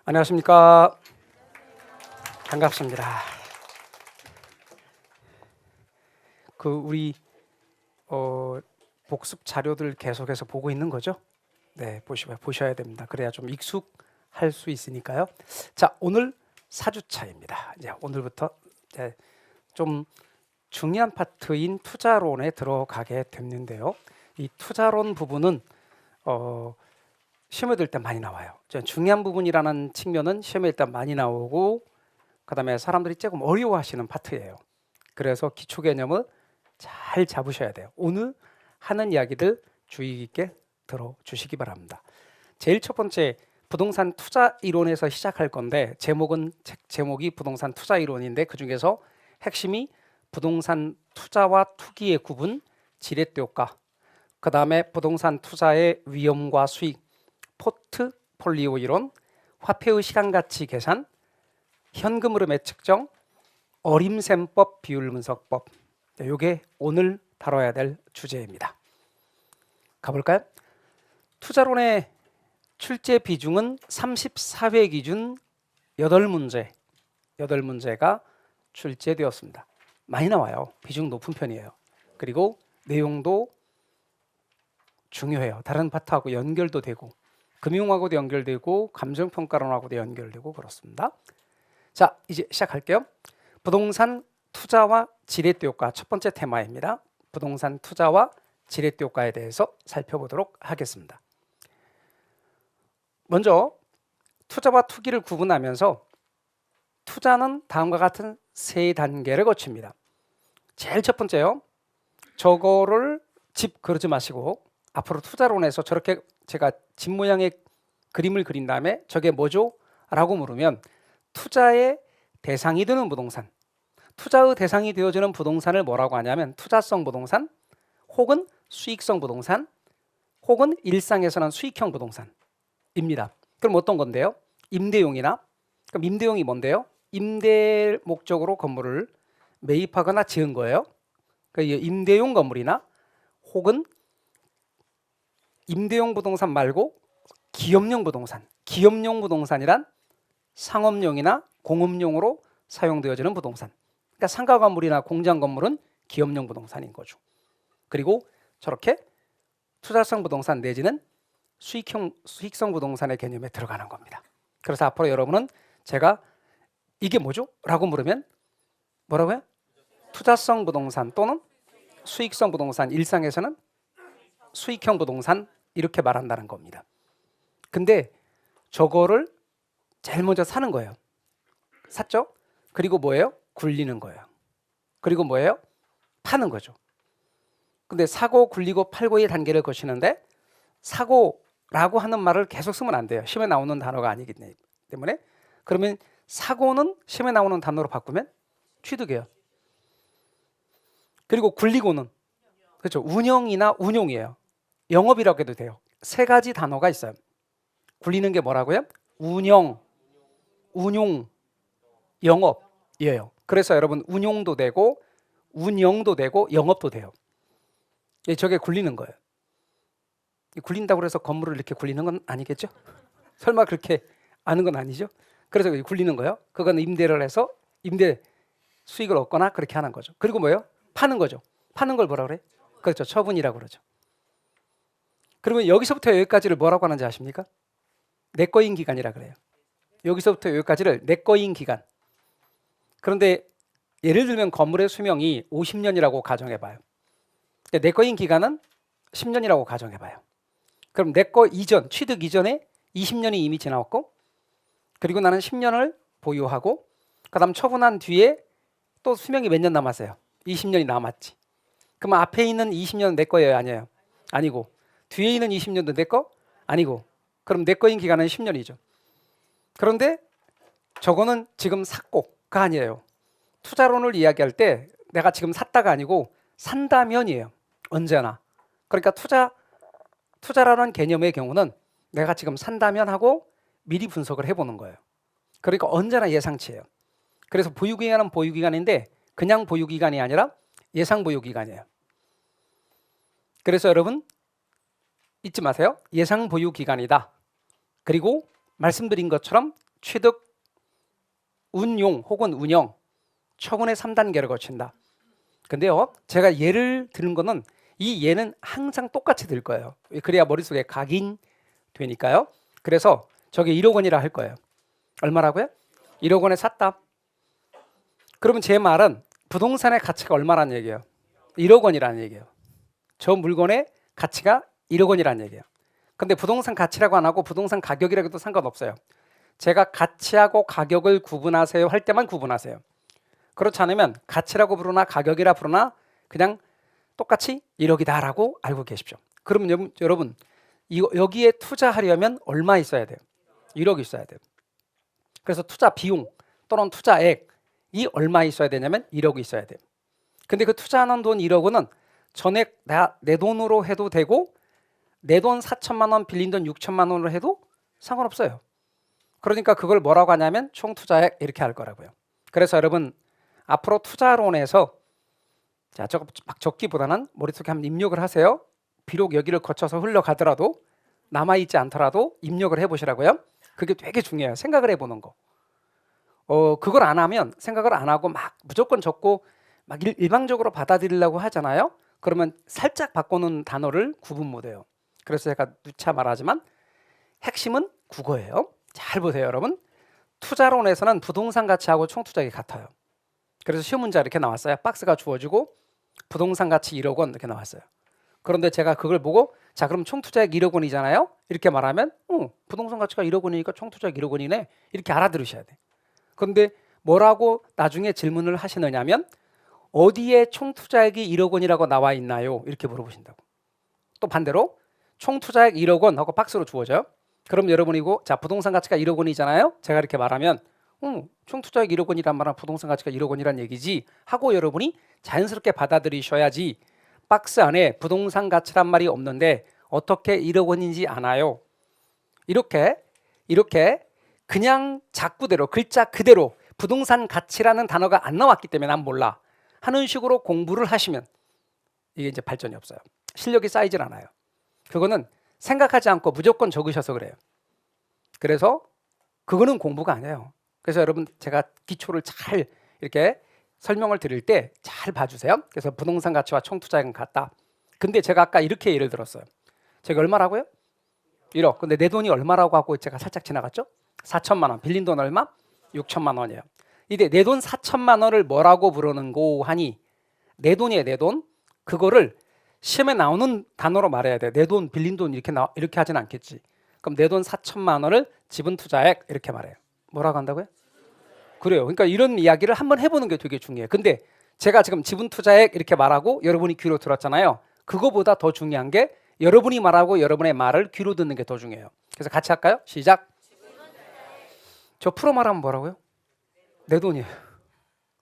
안녕하십니까. 반갑습니다. 우리 복습 자료들 계속해서 보고 있는 거죠? 네, 보셔야 됩니다. 그래야 좀 익숙할 수 있으니까요. 자, 오늘 4주차입니다. 이제 오늘부터 좀 중요한 파트인 투자론에 들어가게 됐는데요. 이 투자론 부분은 시험에 들 때 많이 나와요. 중요한 부분이라는 측면은 시험에 일단 많이 나오고, 그 다음에 사람들이 조금 어려워하시는 파트예요. 그래서 기초 개념을 잘 잡으셔야 돼요. 오늘 하는 이야기들 주의 깊게 들어주시기 바랍니다. 제일 첫 번째, 부동산 투자 이론에서 시작할 건데, 책 제목이 부동산 투자 이론인데, 그 중에서 핵심이 부동산 투자와 투기의 구분, 지렛대 효과, 그 다음에 부동산 투자의 위험과 수익, 포트폴리오 이론, 화폐의 시간가치 계산, 현금 흐름의 측정, 어림셈법, 비율 분석법. 이게 오늘 다뤄야 될 주제입니다. 가볼까요? 투자론의 출제 비중은 34회 기준 8문제가 출제되었습니다. 많이 나와요. 비중 높은 편이에요. 그리고 내용도 중요해요. 다른 파트하고 연결도 되고, 금융하고도 연결되고, 감정평가론하고도 연결되고 그렇습니다. 자, 이제 시작할게요. 부동산 투자와 지렛대 효과, 첫 번째 테마입니다. 부동산 투자와 지렛대 효과에 대해서 살펴보도록 하겠습니다. 먼저 투자와 투기를 구분하면서 투자는 다음과 같은 세 단계를 거칩니다. 제일 첫 번째요. 저거를 집 그리지 마시고, 앞으로 투자론에서 저렇게 제가 집 모양의 그림을 그린 다음에 저게 뭐죠? 라고 물으면, 투자의 대상이 되는 부동산, 투자의 대상이 되어지는 부동산을 뭐라고 하냐면 투자성 부동산, 혹은 수익성 부동산, 혹은 일상에서는 수익형 부동산입니다. 그럼 어떤 건데요? 임대용이나, 그럼 임대용이 뭔데요? 임대 목적으로 건물을 매입하거나 지은 거예요. 그러니까 임대용 건물이나, 혹은 임대용 부동산 말고 기업용 부동산이란 상업용이나 공업용으로 사용되어지는 부동산. 그러니까 상가 건물이나 공장 건물은 기업용 부동산인 거죠. 그리고 저렇게 투자성 부동산 내지는 수익성 부동산의 개념에 들어가는 겁니다. 그래서 앞으로 여러분은 제가 이게 뭐죠? 라고 물으면 뭐라고요? 투자성 부동산 또는 수익성 부동산, 일상에서는 수익형 부동산, 이렇게 말한다는 겁니다. 근데 저거를 제일 먼저 사는 거예요. 샀죠? 그리고 뭐예요? 굴리는 거예요. 그리고 뭐예요? 파는 거죠. 근데 사고, 굴리고, 팔고의 단계를 거치는데, 사고라고 하는 말을 계속 쓰면 안 돼요. 시험에 나오는 단어가 아니기 때문에. 그러면 사고는 시험에 나오는 단어로 바꾸면 취득이에요. 그리고 굴리고는, 그렇죠, 운영이나 운용이에요. 영업이라고 해도 돼요. 세 가지 단어가 있어요. 굴리는 게 뭐라고요? 운영, 영업이에요. 그래서 여러분, 운용도 되고 운영도 되고 영업도 돼요. 저게 굴리는 거예요. 굴린다고 해서 건물을 이렇게 굴리는 건 아니겠죠? 설마 그렇게 아는 건 아니죠? 그래서 굴리는 거예요. 그건 임대를 해서 임대 수익을 얻거나 그렇게 하는 거죠. 그리고 뭐예요? 파는 거죠. 파는 걸 뭐라 그래? 그렇죠, 처분이라고 그러죠. 그러면 여기서부터 여기까지를 뭐라고 하는지 아십니까? 내꺼인 기간이라 그래요. 여기서부터 여기까지를 내꺼인 기간. 그런데 예를 들면 건물의 수명이 50년이라고 가정해봐요. 내꺼인 기간은 10년이라고 가정해봐요. 그럼 내꺼 이전, 취득 이전에 20년이 이미 지나왔고, 그리고 나는 10년을 보유하고, 그 다음 처분한 뒤에 또 수명이 몇 년 남았어요? 20년이 남았지. 그러면 앞에 있는 20년은 내 거예요, 아니에요? 아니고, 뒤에 있는 20년도 내 거? 아니고, 그럼 내 거인 기간은 10년이죠. 그런데 저거는 지금 샀고가 아니에요. 투자론을 이야기할 때 내가 지금 샀다가 아니고 산다면이에요. 언제나. 그러니까 투자라는 개념의 경우는 내가 지금 산다면 하고 미리 분석을 해보는 거예요. 그러니까 언제나 예상치예요. 그래서 보유기간은 보유기간인데 그냥 보유기간이 아니라 예상 보유기간이에요. 그래서 여러분 잊지 마세요. 예상 보유기간이다. 그리고 말씀드린 것처럼 취득, 운용 혹은 운영, 처분의 3단계를 거친다. 근데요, 제가 예를 드는 거는 이 예는 항상 똑같이 들 거예요. 그래야 머릿속에 각인되니까요. 그래서 저게 1억 원이라 할 거예요. 얼마라고요? 1억 원에 샀다. 그러면 제 말은 부동산의 가치가 얼마라는 얘기예요? 1억 원이라는 얘기예요. 저 물건의 가치가 1억 원이라는 얘기예요. 근데 부동산 가치라고 안 하고 부동산 가격이라고 해도 상관없어요. 제가 가치하고 가격을 구분하세요 할 때만 구분하세요. 그렇지 않으면 가치라고 부르나 가격이라 부르나 그냥 똑같이 1억이다 라고 알고 계십시오. 그러면 여러분 여기에 투자하려면 얼마 있어야 돼요? 1억 있어야 돼요. 그래서 투자 비용 또는 투자액이 얼마 있어야 되냐면 1억이 있어야 돼요. 근데 그 투자하는 돈 1억 원은 전액 내 돈으로 해도 되고 내 돈 4천만 원 빌린 돈 6천만 원으로 해도 상관없어요. 그러니까 그걸 뭐라고 하냐면 총 투자액 이렇게 할 거라고요. 그래서 여러분 앞으로 투자론에서 자, 저거 막 적기보다는 머릿속에 한번 입력을 하세요. 비록 여기를 거쳐서 흘러가더라도 남아있지 않더라도 입력을 해보시라고요. 그게 되게 중요해요. 생각을 해보는 거. 그걸 안 하면 생각을 안 하고 막 무조건 적고 막 일방적으로 받아들이려고 하잖아요. 그러면 살짝 바꾸는 단어를 구분 못해요. 그래서 제가 누차 말하지만 핵심은 국어예요. 잘 보세요, 여러분. 투자론에서는 부동산 가치하고 총투자액이 같아요. 그래서 시험 문제가 이렇게 나왔어요. 박스가 주어지고 부동산 가치 1억 원 이렇게 나왔어요. 그런데 제가 그걸 보고 자 그럼 총투자액 1억 원이잖아요. 이렇게 말하면 부동산 가치가 1억 원이니까 총투자액 1억 원이네. 이렇게 알아들으셔야 돼. 그런데 뭐라고 나중에 질문을 하시느냐면 어디에 총투자액이 1억 원이라고 나와 있나요? 이렇게 물어보신다고. 또 반대로 총투자액 1억 원 하고 박스로 주어져요. 그럼 여러분이 자 부동산 가치가 1억 원이잖아요. 제가 이렇게 말하면 총투자액 1억 원이란 말은 부동산 가치가 1억 원이란 얘기지 하고 여러분이 자연스럽게 받아들이셔야지 박스 안에 부동산 가치란 말이 없는데 어떻게 1억 원인지 아나요? 이렇게 그냥 작구대로 글자 그대로 부동산 가치라는 단어가 안 나왔기 때문에 난 몰라 하는 식으로 공부를 하시면 이게 이제 발전이 없어요. 실력이 쌓이질 않아요. 그거는 생각하지 않고 무조건 적으셔서 그래요. 그래서 그거는 공부가 아니에요. 그래서 여러분 제가 기초를 잘 이렇게 설명을 드릴 때 잘 봐주세요. 그래서 부동산 가치와 총투자액은 같다. 근데 제가 아까 이렇게 예를 들었어요. 제가 얼마라고요? 1억. 근데 내 돈이 얼마라고 하고 제가 살짝 지나갔죠? 4천만 원. 빌린 돈 얼마? 6천만 원이에요. 이제 내 돈 4천만 원을 뭐라고 부르는고 하니 내 돈이에요. 내 돈. 그거를 시험에 나오는 단어로 말해야 돼요. 내 돈, 빌린 돈 이렇게 하진 않겠지. 그럼 내 돈 4천만 원을 지분 투자액 이렇게 말해요. 뭐라고 한다고요? 그래요. 그러니까 이런 이야기를 한번 해보는 게 되게 중요해요. 근데 제가 지금 지분 투자액 이렇게 말하고 여러분이 귀로 들었잖아요. 그거보다 더 중요한 게 여러분이 말하고 여러분의 말을 귀로 듣는 게 더 중요해요. 그래서 같이 할까요? 시작. 저 프로 말하면 뭐라고요? 내 돈이에요.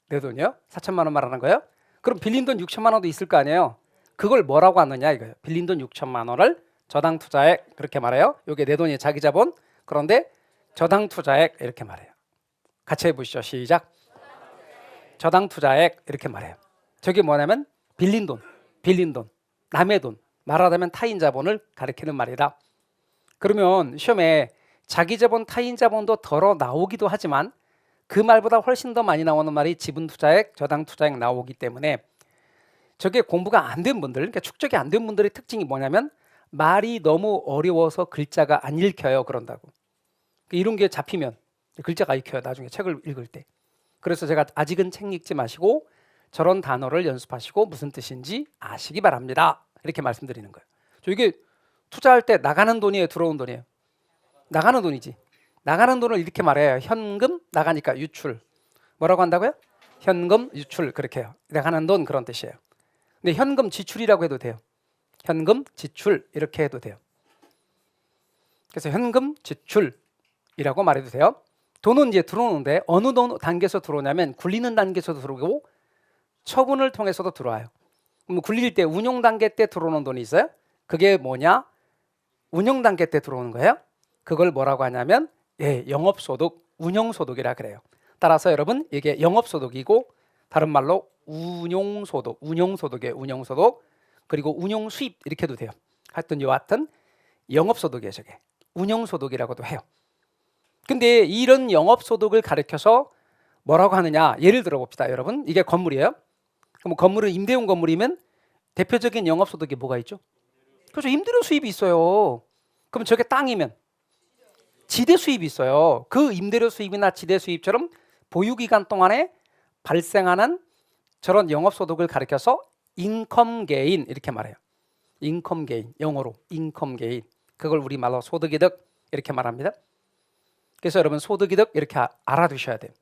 내 돈이요? 4천만 원 말하는 거예요? 그럼 빌린 돈 6천만 원도 있을 거 아니에요? 그걸 뭐라고 하느냐 이거예요. 빌린 돈 6천만 원을 저당 투자액 그렇게 말해요. 이게 내 돈이 자기 자본. 그런데 저당 투자액 이렇게 말해요. 같이 해보시죠. 시작. 저당 투자액 이렇게 말해요. 저게 뭐냐면 빌린 돈, 남의 돈, 말하자면 타인 자본을 가리키는 말이다. 그러면 시험에 자기 자본, 타인 자본도 덜어 나오기도 하지만 그 말보다 훨씬 더 많이 나오는 말이 지분 투자액, 저당 투자액 나오기 때문에 저게 공부가 안 된 분들, 그러니까 축적이 안 된 분들의 특징이 뭐냐면 말이 너무 어려워서 글자가 안 읽혀요. 그런다고. 이런 게 잡히면 글자가 읽혀요. 나중에 책을 읽을 때. 그래서 제가 아직은 책 읽지 마시고 저런 단어를 연습하시고 무슨 뜻인지 아시기 바랍니다. 이렇게 말씀드리는 거예요. 저 이게 투자할 때 나가는 돈이에요? 들어온 돈이에요? 나가는 돈이지. 나가는 돈을 이렇게 말해요. 현금 나가니까 유출. 뭐라고 한다고요? 현금 유출 그렇게 해요. 나가는 돈 그런 뜻이에요. 근데 현금 지출이라고 해도 돼요. 현금 지출 이렇게 해도 돼요. 그래서 현금 지출이라고 말해도 돼요. 돈은 이제 들어오는데 어느 단계에서 들어오냐면 굴리는 단계에서도 들어오고 처분을 통해서도 들어와요. 그럼 굴릴 때 운용 단계 때 들어오는 돈이 있어요. 그게 뭐냐? 운용 단계 때 들어오는 거예요. 그걸 뭐라고 하냐면 영업소득, 운용소득이라 그래요. 따라서 여러분 이게 영업소득이고 다른 말로 운용소득, 운용소득이에요. 운용소득 그리고 운용수입 이렇게 해도 돼요. 하여튼 여하튼 영업소득이에요. 저게 운용소득이라고도 해요. 근데 이런 영업소득을 가리켜서 뭐라고 하느냐? 예를 들어 봅시다, 여러분. 이게 건물이에요. 그럼 건물은 임대용 건물이면 대표적인 영업소득이 뭐가 있죠? 그렇죠. 임대료 수입이 있어요. 그럼 저게 땅이면 지대 수입이 있어요. 그 임대료 수입이나 지대 수입처럼 보유기간 동안에 발생하는 저런 영업소득을 가리켜서 인컴 게인 이렇게 말해요. 인컴 게인, 영어로 인컴 게인. 그걸 우리말로 소득이득 이렇게 말합니다. 그래서 여러분 소득이득 이렇게 알아두셔야 돼요.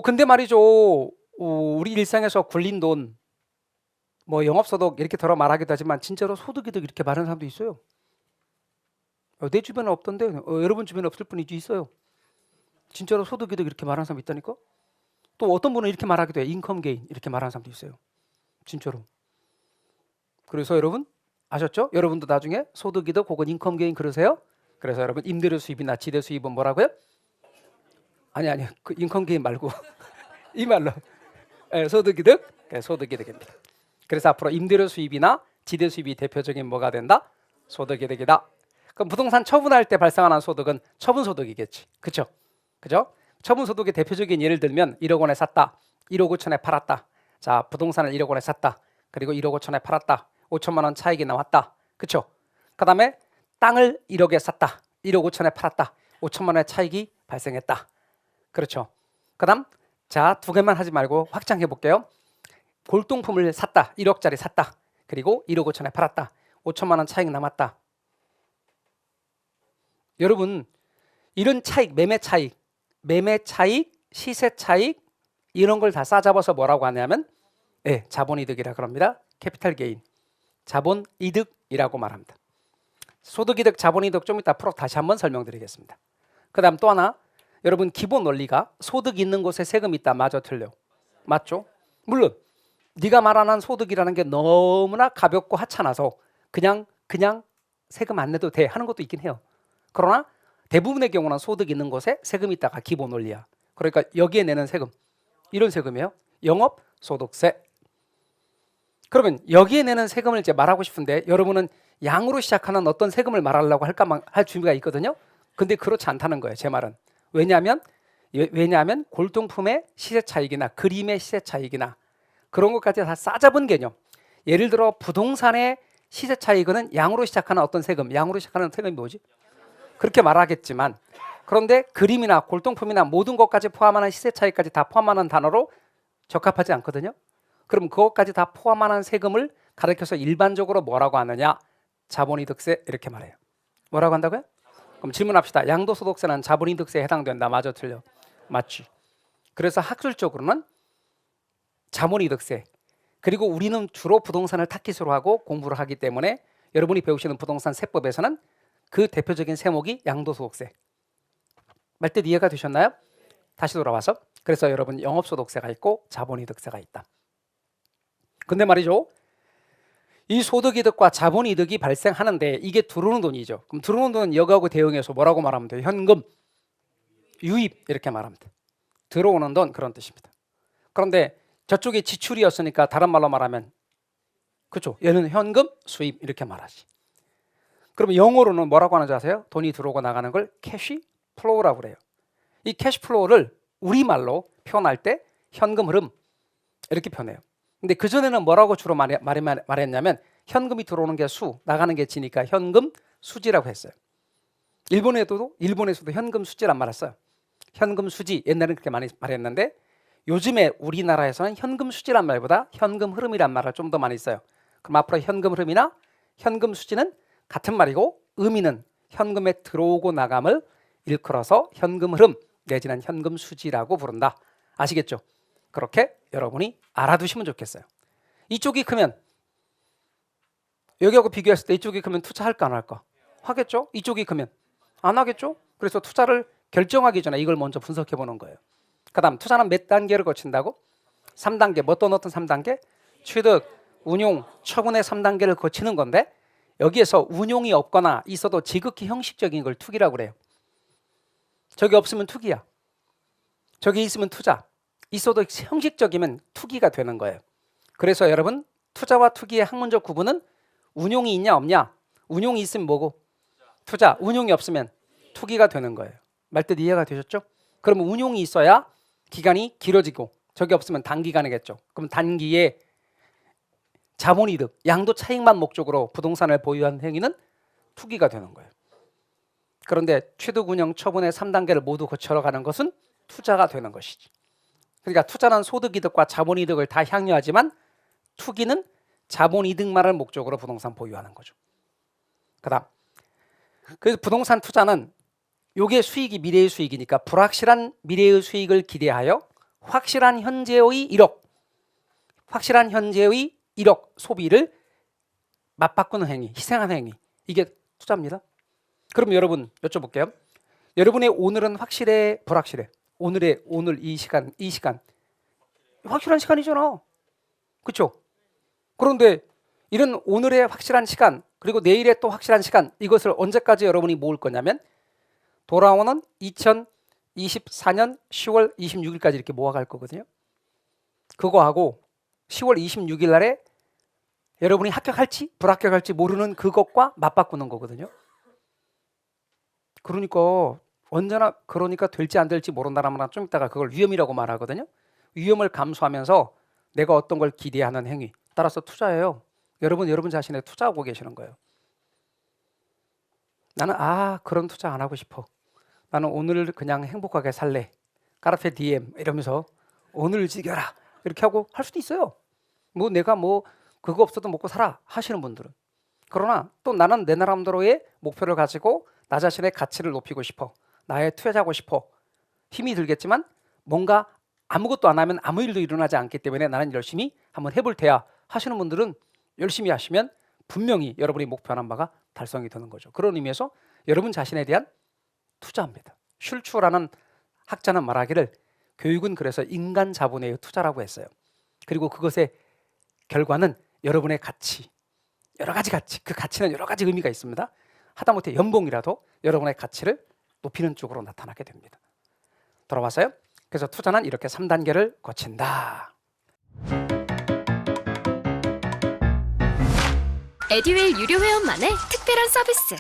근데 말이죠. 우리 일상에서 굴린 돈, 뭐 영업소득 이렇게 들어 말하기도 하지만 진짜로 소득이득 이렇게 말하는 사람도 있어요. 내 주변에 없던데 여러분 주변에 없을 뿐이지 있어요. 진짜로 소득이득 이렇게 말하는 사람이 있다니까. 또 어떤 분은 이렇게 말하기도 해요. 인컴 게인 이렇게 말하는 사람도 있어요. 진짜로. 그래서 여러분 아셨죠? 여러분도 나중에 소득이득 혹은 인컴 게인 그러세요? 그래서 여러분 임대료 수입이나 지대 수입은 뭐라고요? 아니 그 인컴 게인 말고 이 말로 소득이득 소득이득입니다. 그래서 앞으로 임대료 수입이나 지대 수입이 대표적인 뭐가 된다? 소득이득이다. 그럼 부동산 처분할 때 발생하는 소득은 처분소득이겠지. 그렇죠? 그죠? 처분소득의 대표적인 예를 들면 1억 원에 샀다. 1억 5천에 팔았다. 자, 부동산을 1억 원에 샀다. 그리고 1억 5천에 팔았다. 5천만 원 차익이 나왔다. 그렇죠? 그다음에 땅을 1억에 샀다. 1억 5천에 팔았다. 5천만 원의 차익이 발생했다. 그렇죠? 그다음 자, 두 개만 하지 말고 확장해 볼게요. 골동품을 샀다. 1억짜리 샀다. 그리고 1억 5천에 팔았다. 5천만 원 차익 남았다. 여러분 이런 차익, 매매 차익, 시세 차익 이런 걸 다 싸잡아서 뭐라고 하냐면 자본이득이라 그럽니다. 캐피탈 게인, 자본이득이라고 말합니다. 소득이득, 자본이득 좀 이따 앞으로 다시 한번 설명드리겠습니다. 그 다음 또 하나 여러분 기본 원리가 소득 있는 곳에 세금 있다. 맞아 틀려? 맞죠? 물론 네가 말하는 소득이라는 게 너무나 가볍고 하찮아서 그냥 세금 안 내도 돼 하는 것도 있긴 해요. 그러나 대부분의 경우는 소득 있는 곳에 세금이 있다가 기본 원리야. 그러니까 여기에 내는 세금 이런 세금이에요. 영업소득세. 그러면 여기에 내는 세금을 이제 말하고 싶은데 여러분은 양으로 시작하는 어떤 세금을 말하려고 할 준비가 있거든요. 근데 그렇지 않다는 거예요. 제 말은. 왜냐하면 골동품의 시세 차익이나 그림의 시세 차익이나 그런 것까지 다 싸잡은 개념. 예를 들어 부동산의 시세 차익은 양으로 시작하는 어떤 세금, 양으로 시작하는 세금이 뭐지? 그렇게 말하겠지만 그런데 그림이나 골동품이나 모든 것까지 포함하는 시세 차익까지 다 포함하는 단어로 적합하지 않거든요. 그럼 그것까지 다 포함하는 세금을 가리켜서 일반적으로 뭐라고 하느냐? 자본이득세 이렇게 말해요. 뭐라고 한다고요? 그럼 질문합시다. 양도소득세는 자본이득세에 해당된다. 맞아 틀려? 맞지. 그래서 학술적으로는 자본이득세 그리고 우리는 주로 부동산을 타깃으로 하고 공부를 하기 때문에 여러분이 배우시는 부동산 세법에서는 그 대표적인 세목이 양도소득세. 말뜻 이해가 되셨나요? 다시 돌아와서 그래서 여러분 영업소득세가 있고 자본이득세가 있다. 근데 말이죠. 이 소득이득과 자본이득이 발생하는데 이게 들어오는 돈이죠. 그럼 들어오는 돈은 여기하고 대응해서 뭐라고 말하면 돼요? 현금, 유입 이렇게 말하면 돼요. 들어오는 돈 그런 뜻입니다. 그런데 저쪽이 지출이었으니까 다른 말로 말하면 그렇죠. 얘는 현금, 수입 이렇게 말하지. 그럼 영어로는 뭐라고 하는지 아세요? 돈이 들어오고 나가는 걸 캐시 플로우라고 그래요. 이 캐시 플로우를 우리말로 표현할 때 현금 흐름 이렇게 표현해요. 근데 그전에는 뭐라고 주로 말했냐면 현금이 들어오는 게 수, 나가는 게 지니까 현금 수지라고 했어요. 일본에서도 현금 수지란 말을 써요. 현금 수지 옛날에는 그렇게 많이 말했는데 요즘에 우리나라에서는 현금 수지란 말보다 현금 흐름이란 말을 좀 더 많이 써요. 그럼 앞으로 현금 흐름이나 현금 수지는 같은 말이고 의미는 현금에 들어오고 나감을 일컬어서 현금 흐름 내지는 현금 수지라고 부른다. 아시겠죠? 그렇게 여러분이 알아두시면 좋겠어요. 이쪽이 크면 여기하고 비교했을 때 이쪽이 크면 투자할까 안 할까? 하겠죠? 이쪽이 크면 안 하겠죠? 그래서 투자를 결정하기 전에 이걸 먼저 분석해 보는 거예요. 그 다음 투자는 몇 단계를 거친다고? 3단계. 어떤 3단계? 취득, 운용, 처분의 3단계를 거치는 건데 여기에서 운용이 없거나 있어도 지극히 형식적인 걸 투기라고 그래요. 저기 없으면 투기야. 저기 있으면 투자. 있어도 형식적이면 투기가 되는 거예요. 그래서 여러분 투자와 투기의 학문적 구분은 운용이 있냐 없냐. 운용이 있으면 뭐고? 투자. 운용이 없으면 투기가 되는 거예요. 말뜻 이해가 되셨죠? 그러면 운용이 있어야 기간이 길어지고 저게 없으면 단기간이겠죠. 그럼 단기에 자본이득, 양도 차익만 목적으로 부동산을 보유한 행위는 투기가 되는 거예요. 그런데 취득, 운영, 처분의 3단계를 모두 거쳐가는 것은 투자가 되는 것이지. 그러니까 투자는 소득이득과 자본이득을 다 향유하지만 투기는 자본이득만을 목적으로 부동산 보유하는 거죠. 그다음, 그래서 부동산 투자는 요게 수익이 미래의 수익이니까 불확실한 미래의 수익을 기대하여 확실한 현재의 1억 소비를 맞바꾸는 행위, 희생하는 행위, 이게 투자입니다. 그럼 여러분 여쭤볼게요. 여러분의 오늘은 확실해, 불확실해? 오늘 이 시간 확실한 시간이잖아. 그렇죠? 그런데 이런 오늘의 확실한 시간 그리고 내일의 또 확실한 시간, 이것을 언제까지 여러분이 모을 거냐면 돌아오는 2024년 10월 26일까지 이렇게 모아갈 거거든요. 그거하고 10월 26일 날에 여러분이 합격할지 불합격할지 모르는 그것과 맞바꾸는 거거든요. 그러니까 될지 안 될지 모른다라면 좀 이따가 그걸 위험이라고 말하거든요. 위험을 감수하면서 내가 어떤 걸 기대하는 행위, 따라서 투자예요. 여러분 자신에 투자하고 계시는 거예요. 나는 그런 투자 안 하고 싶어. 나는 오늘 그냥 행복하게 살래. 까르페 디엠 이러면서 오늘 즐겨라 이렇게 하고 할 수도 있어요. 내가 그거 없어도 먹고 살아 하시는 분들은. 그러나 또 나는 내 나름대로의 목표를 가지고 나 자신의 가치를 높이고 싶어. 나에 투자하고 싶어. 힘이 들겠지만 뭔가 아무것도 안 하면 아무 일도 일어나지 않기 때문에 나는 열심히 한번 해볼 테야 하시는 분들은 열심히 하시면 분명히 여러분이 목표하는 바가 달성이 되는 거죠. 그런 의미에서 여러분 자신에 대한 투자입니다. 슐츠라는 학자는 말하기를 교육은 그래서 인간 자본의 투자라고 했어요. 그리고 그것의 결과는 여러분의 가치, 여러 가지 가치, 그 가치는 여러 가지 의미가 있습니다. 하다못해 연봉이라도 여러분의 가치를 높이는 쪽으로 나타나게 됩니다. 돌아왔어요? 그래서 투자는 이렇게 3단계를 거친다. 에듀윌 유료 회원만의 특별한 서비스.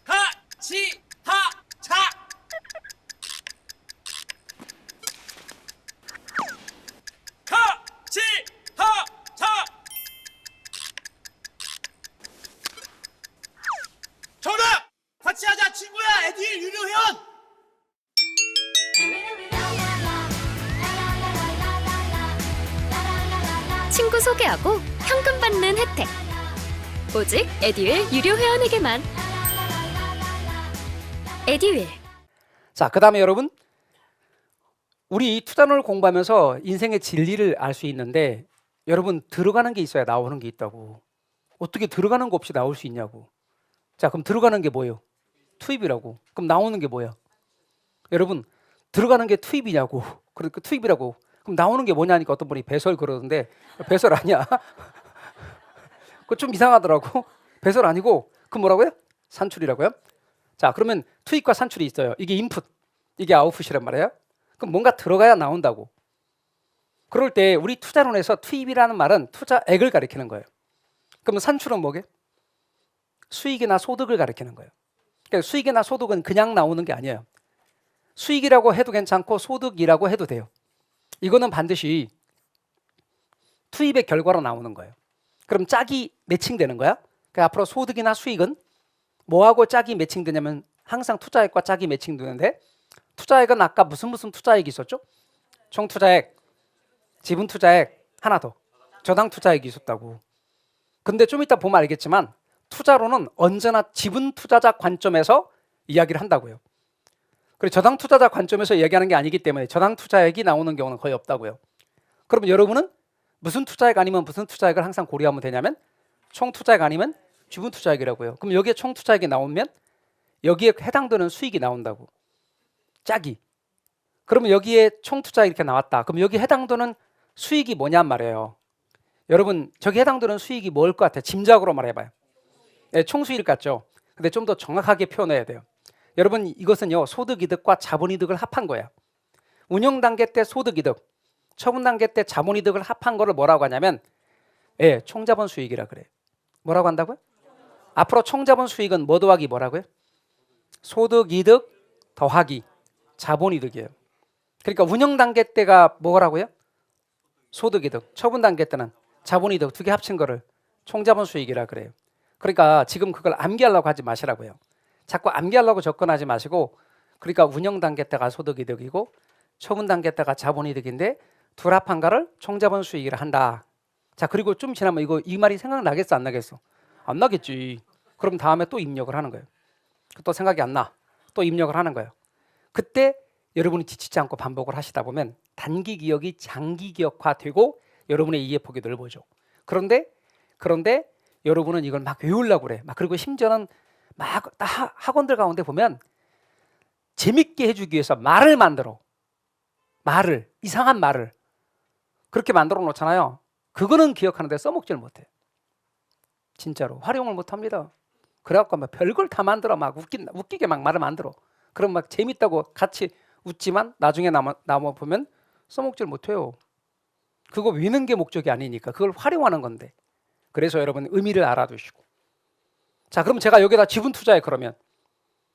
하치하차 하치하차 정답! 같이 하자 친구야. 에듀윌 유료 회원. 친구 소개하고 현금 받는 혜택. 오직 에듀윌 유료 회원에게만. 에듀윌. 자, 그 다음에 여러분, 우리 투자론을 공부하면서 인생의 진리를 알 수 있는데 여러분 들어가는 게 있어야 나오는 게 있다고. 어떻게 들어가는 거 없이 나올 수 있냐고. 자, 그럼 들어가는 게 뭐예요? 투입이라고. 그럼 나오는 게 뭐야? 여러분 들어가는 게 투입이냐고. 그러니까 투입이라고. 그럼 나오는 게 뭐냐니까 어떤 분이 배설 그러는데 배설 아니야. 그거 좀 이상하더라고. 배설 아니고 그 뭐라고요? 산출이라고요? 자, 그러면 투입과 산출이 있어요. 이게 인풋, 이게 아웃풋이란 말이에요. 그럼 뭔가 들어가야 나온다고. 그럴 때 우리 투자론에서 투입이라는 말은 투자액을 가리키는 거예요. 그러면 산출은 뭐게? 수익이나 소득을 가리키는 거예요. 그러니까 수익이나 소득은 그냥 나오는 게 아니에요. 수익이라고 해도 괜찮고 소득이라고 해도 돼요. 이거는 반드시 투입의 결과로 나오는 거예요. 그럼 짝이 매칭되는 거야. 그러니까 앞으로 소득이나 수익은 뭐하고 짝이 매칭되냐면 항상 투자액과 짝이 매칭되는데, 투자액은 아까 무슨 투자액이 있었죠? 총투자액, 지분투자액, 하나 더 저당투자액이 있었다고. 근데 좀 이따 보면 알겠지만 투자로는 언제나 지분투자자 관점에서 이야기를 한다고요. 그리고 저당투자자 관점에서 이야기하는 게 아니기 때문에 저당투자액이 나오는 경우는 거의 없다고요. 그러면 여러분은 무슨 투자액 아니면 무슨 투자액을 항상 고려하면 되냐면 총투자액 아니면 지분투자액이라고요. 그럼 여기에 총투자액이 나오면 여기에 해당되는 수익이 나온다고. 짝이. 그러면 여기에 총투자액이 이렇게 나왔다. 그럼 여기 해당되는 수익이 뭐냔 말이에요. 여러분 저기 해당되는 수익이 뭘 것 같아요? 짐작으로 말해봐요. 네, 총수익 같죠? 근데 좀 더 정확하게 표현해야 돼요. 여러분 이것은요 소득이득과 자본이득을 합한 거야. 운영 단계 때 소득이득, 처분 단계 때 자본이득을 합한 거를 뭐라고 하냐면 총자본 수익이라 그래. 뭐라고 한다고요? 앞으로 총자본 수익은 뭐 더하기 뭐라고요? 소득 이득 더하기 자본 이득이에요. 그러니까 운영 단계 때가 뭐라고요? 소득 이득. 처분 단계 때는 자본 이득 두 개 합친 거를 총자본 수익이라 그래요. 그러니까 지금 그걸 암기하려고 하지 마시라고요. 자꾸 암기하려고 접근하지 마시고, 그러니까 운영 단계 때가 소득 이득이고 처분 단계 때가 자본 이득인데 둘 합한 거를 총자본 수익이라 한다. 자, 그리고 좀 지나면 이 말이 생각나겠어 안 나겠어? 안 나겠지. 그럼 다음에 또 입력을 하는 거예요. 또 생각이 안 나. 또 입력을 하는 거예요. 그때 여러분이 지치지 않고 반복을 하시다 보면 단기 기억이 장기 기억화되고 여러분의 이해 폭이 넓어져. 그런데 여러분은 이걸 막 외우려고 그래. 막 그리고 심지어는 막 학원들 가운데 보면 재밌게 해주기 위해서 말을 만들어. 이상한 말을 그렇게 만들어 놓잖아요. 그거는 기억하는데 써먹지를 못해. 진짜로 활용을 못합니다. 그래갖고 막 별걸 다 만들어. 막 웃기게 막 말을 만들어. 그럼 막 재밌다고 같이 웃지만 나중에 남아 보면 써먹지를 못해요. 그거 외는 게 목적이 아니니까 그걸 활용하는 건데. 그래서 여러분 의미를 알아두시고. 자, 그럼 제가 여기다 지분 투자해. 그러면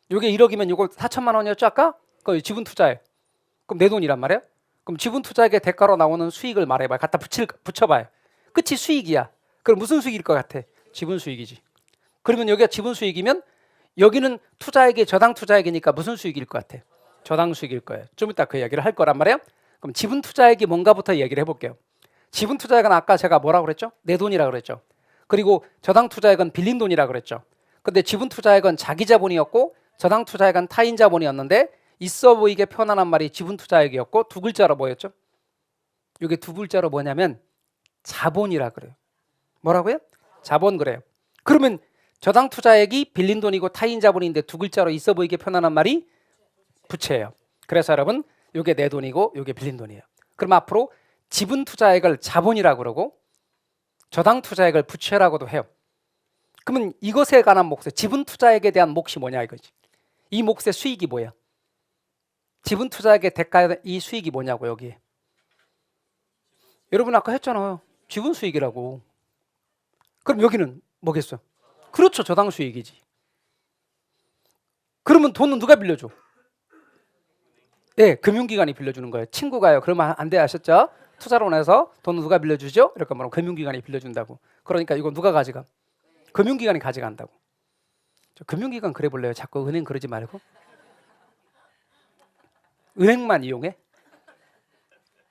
이게 1억이면 이거 4천만 원이었죠 아까? 그 지분 투자해. 그럼 내 돈이란 말이에요. 그럼 지분 투자액의 대가로 나오는 수익을 말해봐요. 갖다 붙여봐요. 끝이 수익이야. 그럼 무슨 수익일 것 같아? 지분 수익이지. 그러면 여기가 지분 수익이면 여기는 투자액이 저당 투자액이니까 무슨 수익일 것 같아? 저당 수익일 거예요. 좀 이따 그 이야기를 할 거란 말이에요. 그럼 지분 투자액이 뭔가부터 이야기를 해볼게요. 지분 투자액은 아까 제가 뭐라고 그랬죠? 내 돈이라고 그랬죠. 그리고 저당 투자액은 빌린 돈이라고 그랬죠. 근데 지분 투자액은 자기 자본이었고 저당 투자액은 타인 자본이었는데 있어 보이게 표현한 말이 지분 투자액이었고 두 글자로 뭐였죠? 이게 두 글자로 뭐냐면 자본이라 그래요. 뭐라고요? 자본 그래요. 그러면 저당 투자액이 빌린 돈이고 타인 자본인데 두 글자로 있어 보이게 표현한 말이 부채예요. 그래서 여러분 이게 내 돈이고 이게 빌린 돈이에요. 그럼 앞으로 지분 투자액을 자본이라고 그러고 저당 투자액을 부채라고도 해요. 그러면 이것에 관한 몫에 지분 투자액에 대한 몫이 뭐냐 이거지. 이 몫의 수익이 뭐야? 지분 투자액의 대가의 이 수익이 뭐냐고 여기에. 여러분 아까 했잖아요. 지분 수익이라고. 그럼 여기는 뭐겠어? 그렇죠. 저당 수익이지. 그러면 돈은 누가 빌려줘? 네, 금융기관이 빌려주는 거예요. 친구가요. 그러면 안 돼 하셨죠? 투자론에서 돈은 누가 빌려주죠? 이렇게 말하면 금융기관이 빌려준다고. 그러니까 이거 누가 가져가? 금융기관이 가져간다고. 저 금융기관 그래 볼래요? 자꾸 은행 그러지 말고. 은행만 이용해?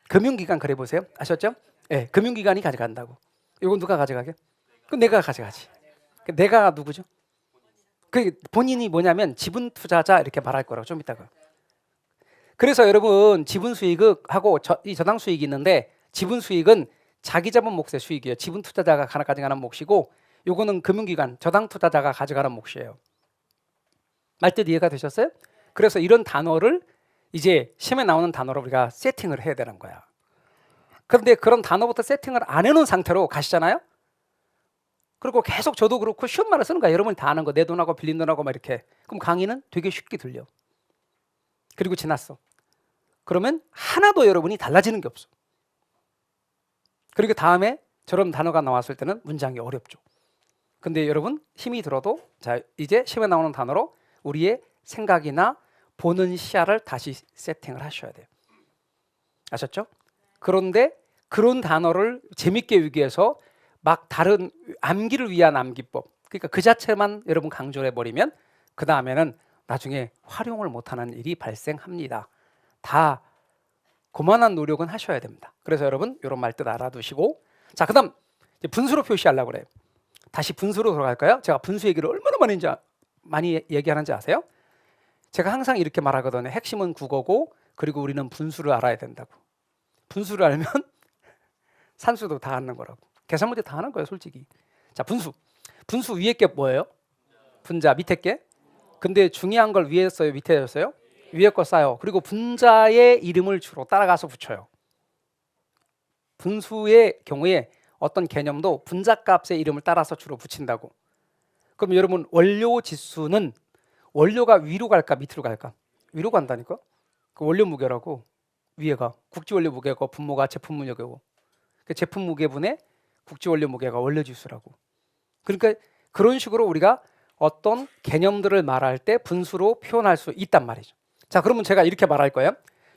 금융기관 그래 보세요. 아셨죠? 네, 금융기관이 가져간다고. 이건 누가 가져가게? 그럼 내가 가져가지. 내가 누구죠? 그 본인이 뭐냐면 지분 투자자 이렇게 말할 거라고 좀 이따가. 그래서 여러분 지분 수익하고 이 저당 수익이 있는데 지분 수익은 자기 자본 몫의 수익이에요. 지분 투자자가 가져가는 몫이고 요거는 금융기관 저당 투자자가 가져가는 몫이에요. 말뜻 이해가 되셨어요? 그래서 이런 단어를 이제 시험에 나오는 단어로 우리가 세팅을 해야 되는 거야. 그런데 그런 단어부터 세팅을 안 해놓은 상태로 가시잖아요. 그리고 계속 저도 그렇고 쉬운 말을 쓰는 거야. 여러분이 다 아는 거 내 돈하고 빌린 돈하고 막 이렇게. 그럼 강의는 되게 쉽게 들려. 그리고 지났어. 그러면 하나도 여러분이 달라지는 게 없어. 그리고 다음에 저런 단어가 나왔을 때는 문장이 어렵죠. 근데 여러분 힘이 들어도 자 이제 시험에 나오는 단어로 우리의 생각이나 보는 시야를 다시 세팅을 하셔야 돼요. 아셨죠? 그런데 그런 단어를 재밌게 외우기 위해서 막 다른 암기를 위한 암기법, 그러니까 그 자체만 여러분 강조를 해버리면 그 다음에는 나중에 활용을 못하는 일이 발생합니다. 다 그만한 노력은 하셔야 됩니다. 그래서 여러분 이런 말뜻 알아두시고, 자 그다음 이제 분수로 표시하려고 그래요. 다시 분수로 돌아갈까요? 제가 분수 얘기를 얼마나 많이 얘기하는지 아세요? 제가 항상 이렇게 말하거든요. 핵심은 국어고 그리고 우리는 분수를 알아야 된다고. 분수를 알면 산수도 다 하는 거라고. 계산 문제 다 하는 거예요, 솔직히. 자, 분수 위에 게 뭐예요? 분자. 밑에 게? 근데 중요한 걸 위에 써요, 밑에 써요? 위에 거 써요. 그리고 분자의 이름을 주로 따라가서 붙여요. 분수의 경우에 어떤 개념도 분자값의 이름을 따라서 주로 붙인다고. 그럼 여러분 원료 지수는 원료가 위로 갈까 밑으로 갈까? 위로 간다니까? 그 원료 무게라고. 위에가 국지 원료 무게고 분모가 제품 무게고. 그 제품 무게분의 국지 원료 무게가 원료 지수라고. 그러니까 그런 식으로 우리가 어떤 개념들을 말할 때 분수로 표현할 수 있단 말이죠. 자, 그러면 제가 이렇게 말할 거예요.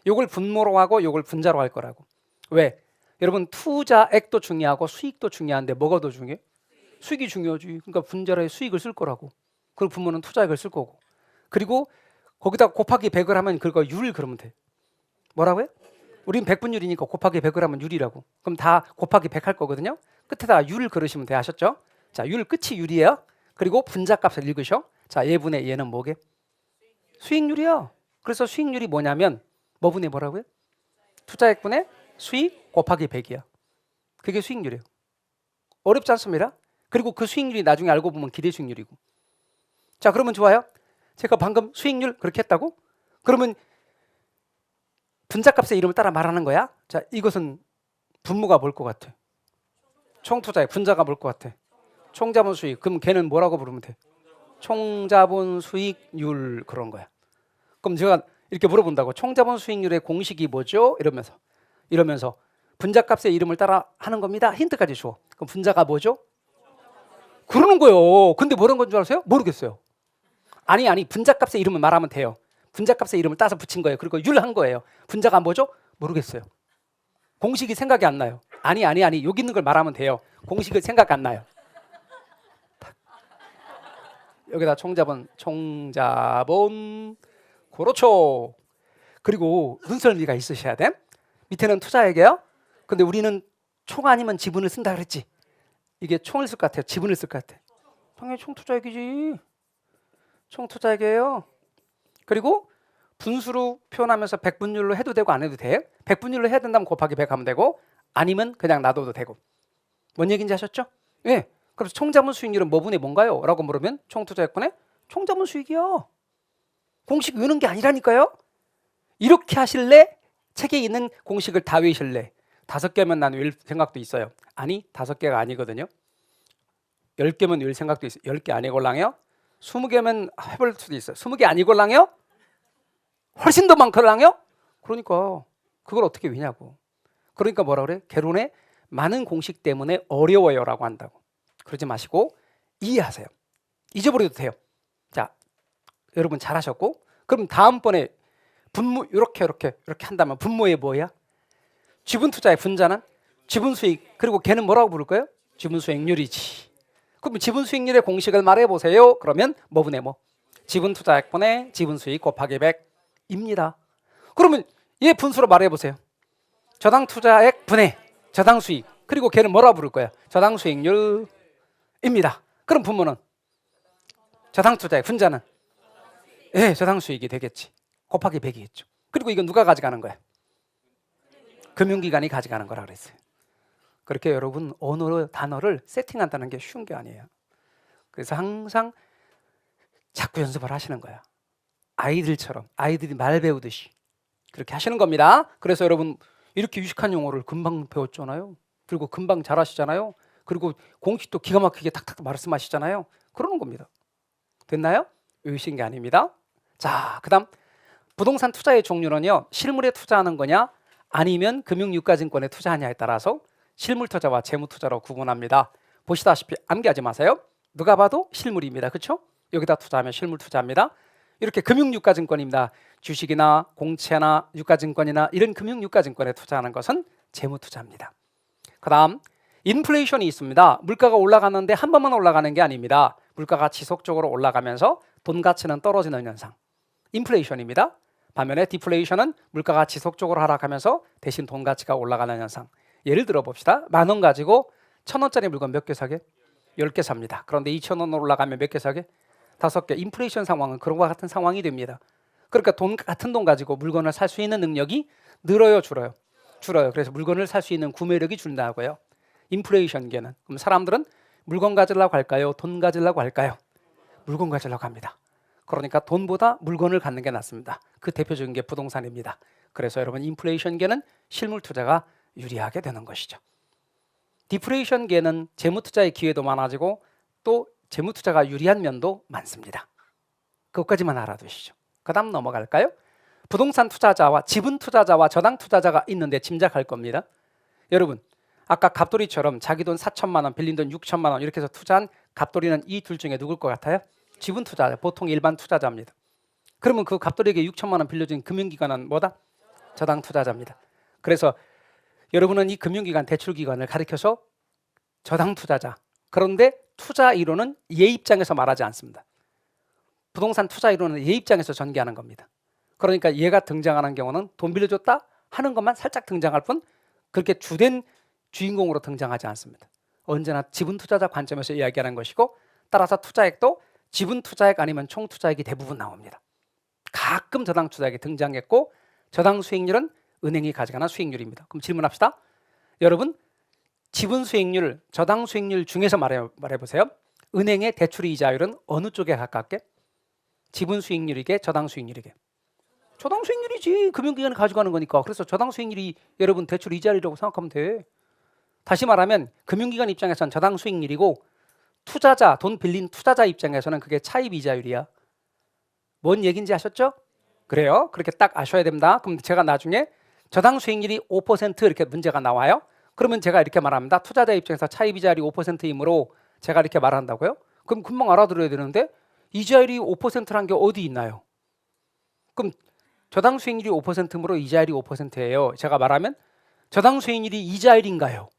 요걸 분모로 하고 요걸 분자로 할 거라고. 왜? 여러분 투자액도 중요하고 수익도 중요한데 뭐가 더 중요해? 수익이 중요하지. 그러니까 분자로 해 수익을 쓸 거라고. 그리고 분모는 투자액을 쓸 거고. 그리고 거기다 곱하기 100을 하면 그거 율 그러면 돼. 뭐라고요? 우린 100분율이니까 곱하기 100을 하면 율이라고. 그럼 다 곱하기 100 할 거거든요. 끝에다 율 그러시면 돼. 아셨죠? 자, 율 끝이 율이에요. 그리고 분자값을 읽으셔. 자, 얘분의 얘는 뭐게? 수익률이요. 그래서 수익률이 뭐냐면 뭐분의 뭐라고요? 투자액분의 수익 곱하기 100이야. 그게 수익률이에요. 어렵지 않습니다. 그리고 그 수익률이 나중에 알고 보면 기대 수익률이고. 자, 그러면 좋아요. 제가 방금 수익률 그렇게 했다고? 그러면 분자값의 이름을 따라 말하는 거야. 자, 이것은 분모가 뭘 것 같아? 총투자액. 분자가 뭘 것 같아? 총자본 수익. 그럼 걔는 뭐라고 부르면 돼? 총자본 수익률 그런 거야. 그럼 제가 이렇게 물어본다고. 총자본 수익률의 공식이 뭐죠? 이러면서 분자값의 이름을 따라 하는 겁니다. 힌트까지 줘. 그럼 분자가 뭐죠? 그러는 거예요. 근데 뭐라는 건 줄 아세요? 모르겠어요. 아니 분자값의 이름을 말하면 돼요. 분자값의 이름을 따서 붙인 거예요. 그리고 율 한 거예요. 분자가 뭐죠? 모르겠어요. 공식이 생각이 안 나요. 아니 여기 있는 걸 말하면 돼요. 공식을 생각 안 나요. 여기다 총자본 그렇죠. 그리고 눈썰미가 있으셔야 돼. 밑에는 투자액이에요. 근데 우리는 총 아니면 지분을 쓴다 그랬지. 이게 총을 쓸 것 같아요? 지분을 쓸 것 같아? 당연히 총투자액이지. 총투자액이에요. 그리고 분수로 표현하면서 100분율로 해도 되고 안 해도 돼. 100분율로 해야 된다면 곱하기 100 하면 되고 아니면 그냥 놔둬도 되고. 뭔 얘기인지 아셨죠? 예. 그래서 총자본 수익률은 뭐분의 뭔가요? 라고 물으면 총투자액분의 총자본 수익이요. 공식 외우는 게 아니라니까요. 이렇게 하실래? 책에 있는 공식을 다 외우실래? 5개면 난 외울 생각도 있어요. 아니 5개가 아니거든요. 10개면 외울 생각도 있어요. 10개 아니걸랑요. 20개면 해볼 수도 있어요. 20개 아니걸랑요. 훨씬 더 많걸랑요. 그러니까 그걸 어떻게 외냐고. 그러니까 뭐라 그래? 개론에 많은 공식 때문에 어려워요라고 한다고. 그러지 마시고 이해하세요. 잊어버려도 돼요. 자, 여러분 잘하셨고 그럼 다음번에 분모 이렇게 한다면 분모의 뭐야? 지분 투자의 분자는 지분 수익. 그리고 걔는 뭐라고 부를까요? 지분 수익률이지. 그럼 지분 수익률의 공식을 말해 보세요. 그러면 뭐분의 뭐? 지분 투자액분의 지분 수익 곱하기 100입니다. 그러면 얘 분수로 말해 보세요. 저당 투자액 분의 저당 수익. 그리고 걔는 뭐라고 부를 거야? 저당 수익률입니다. 그럼 분모는 저당 투자액 분자는 저당 수익이 되겠지. 곱하기 100이겠죠. 그리고 이건 누가 가져가는 거야? 금융기관이 가져가는 거라 그랬어요. 그렇게 여러분 언어로 단어를 세팅한다는 게 쉬운 게 아니에요. 그래서 항상 자꾸 연습을 하시는 거야. 아이들처럼 아이들이 말 배우듯이 그렇게 하시는 겁니다. 그래서 여러분 이렇게 유식한 용어를 금방 배웠잖아요. 그리고 금방 잘하시잖아요. 그리고 공식도 기가 막히게 탁탁 말씀하시잖아요. 그러는 겁니다. 됐나요? 외우신 게 아닙니다. 자, 그다음 부동산 투자의 종류는요. 실물에 투자하는 거냐 아니면 금융유가증권에 투자하냐에 따라서 실물 투자와 재무 투자로 구분합니다. 보시다시피 암기하지 마세요. 누가 봐도 실물입니다. 그렇죠? 여기다 투자하면 실물 투자합니다. 이렇게 금융유가증권입니다. 주식이나 공채나 유가증권이나 이런 금융유가증권에 투자하는 것은 재무 투자입니다. 그다음 인플레이션이 있습니다. 물가가 올라가는데 한 번만 올라가는 게 아닙니다. 물가가 지속적으로 올라가면서 돈 가치는 떨어지는 현상. 인플레이션입니다. 반면에 디플레이션은 물가가 지속적으로 하락하면서 대신 돈 가치가 올라가는 현상. 예를 들어 봅시다. 10,000원 가지고 1,000원짜리 물건 몇 개 사게? 10개 삽니다. 그런데 2,000원으로 올라가면 몇 개 사게? 5개. 인플레이션 상황은 그런 것 같은 상황이 됩니다. 그러니까 같은 돈 가지고 물건을 살 수 있는 능력이 늘어요, 줄어요? 줄어요. 그래서 물건을 살 수 있는 구매력이 준다고요. 인플레이션계는. 그럼 사람들은 물건 가지려고 할까요? 돈 가지려고 할까요? 물건 가지려고 합니다. 그러니까 돈보다 물건을 갖는 게 낫습니다. 그 대표적인 게 부동산입니다. 그래서 여러분 인플레이션계는 실물 투자가 유리하게 되는 것이죠. 디플레이션계는 재무 투자의 기회도 많아지고 또 재무 투자가 유리한 면도 많습니다. 그것까지만 알아두시죠. 그다음 넘어갈까요? 부동산 투자자와 지분 투자자와 저당 투자자가 있는데 짐작할 겁니다. 여러분 아까 갑돌이처럼 자기 돈 4,000만 원 빌린 돈 6,000만 원 이렇게 해서 투자한 갑돌이는 이 둘 중에 누굴 것 같아요? 지분 투자자, 보통 일반 투자자입니다. 그러면 그 갑돌이에게 6천만 원 빌려준 금융기관은 뭐다? 저당 투자자입니다. 그래서 여러분은 이 금융기관 대출기관을 가리켜서 저당 투자자. 그런데 투자 이론은 얘 입장에서 말하지 않습니다. 부동산 투자 이론은 얘 입장에서 전개하는 겁니다. 그러니까 얘가 등장하는 경우는 돈 빌려줬다 하는 것만 살짝 등장할 뿐 그렇게 주된 주인공으로 등장하지 않습니다. 언제나 지분 투자자 관점에서 이야기하는 것이고 따라서 투자액도 지분 투자액 아니면 총 투자액이 대부분 나옵니다. 가끔 저당 투자액이 등장했고 저당 수익률은 은행이 가져가는 수익률입니다. 그럼 질문합시다. 여러분 지분 수익률, 저당 수익률 중에서 말해보세요. 은행의 대출 이자율은 어느 쪽에 가깝게? 지분 수익률이게 저당 수익률이게? 저당 수익률이지. 금융기관이 가져가는 거니까. 그래서 저당 수익률이 여러분 대출 이자율이라고 생각하면 돼. 다시 말하면 금융기관 입장에서는 저당 수익률이고 투자자, 돈 빌린 투자자 입장에서는 그게 차입 이자율이야. 뭔 얘기인지 아셨죠? 그래요. 그렇게 딱 아셔야 됩니다. 그럼 제가 나중에 저당 수익률이 5% 이렇게 문제가 나와요. 그러면 제가 이렇게 말합니다. 투자자 입장에서 차입 이자율이 5%이므로 제가 이렇게 말한다고요? 그럼 금방 알아들어야 되는데 이자율이 5%란 게 어디 있나요? 그럼 저당 수익률이 5%이므로 이자율이 5%예요. 제가 말하면 저당 수익률이 이자율인가요?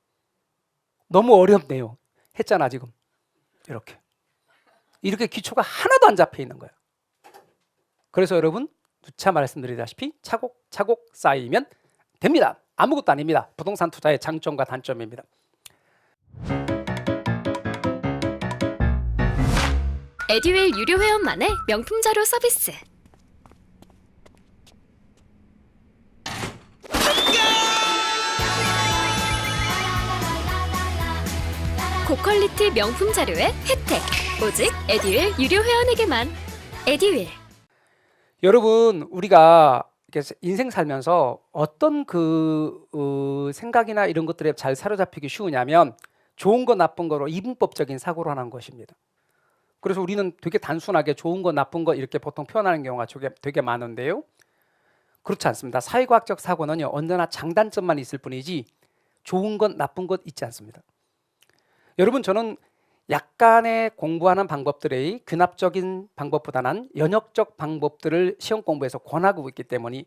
너무 어렵네요. 했잖아 지금. 이렇게 기초가 하나도 안 잡혀 있는 거예요. 그래서 여러분 누차 말씀드리다시피 차곡차곡 쌓이면 됩니다. 아무것도 아닙니다. 부동산 투자의 장점과 단점입니다. 에듀윌 유료 회원만의 명품 자료 서비스. 고퀄리티 명품 자료의 혜택. 오직 에듀윌 유료 회원에게만. 에듀윌. 여러분 우리가 인생 살면서 어떤 생각이나 이런 것들에 잘 사로잡히기 쉬우냐면 좋은 거 나쁜 거로 이분법적인 사고로 하는 것입니다. 그래서 우리는 되게 단순하게 좋은 거 나쁜 거 이렇게 보통 표현하는 경우가 되게 많은데요. 그렇지 않습니다. 사회과학적 사고는요 언제나 장단점만 있을 뿐이지 좋은 것 나쁜 것 있지 않습니다. 여러분 저는 약간의 공부하는 방법들의 귀납적인 방법보다는 연역적 방법들을 시험 공부에서 권하고 있기 때문에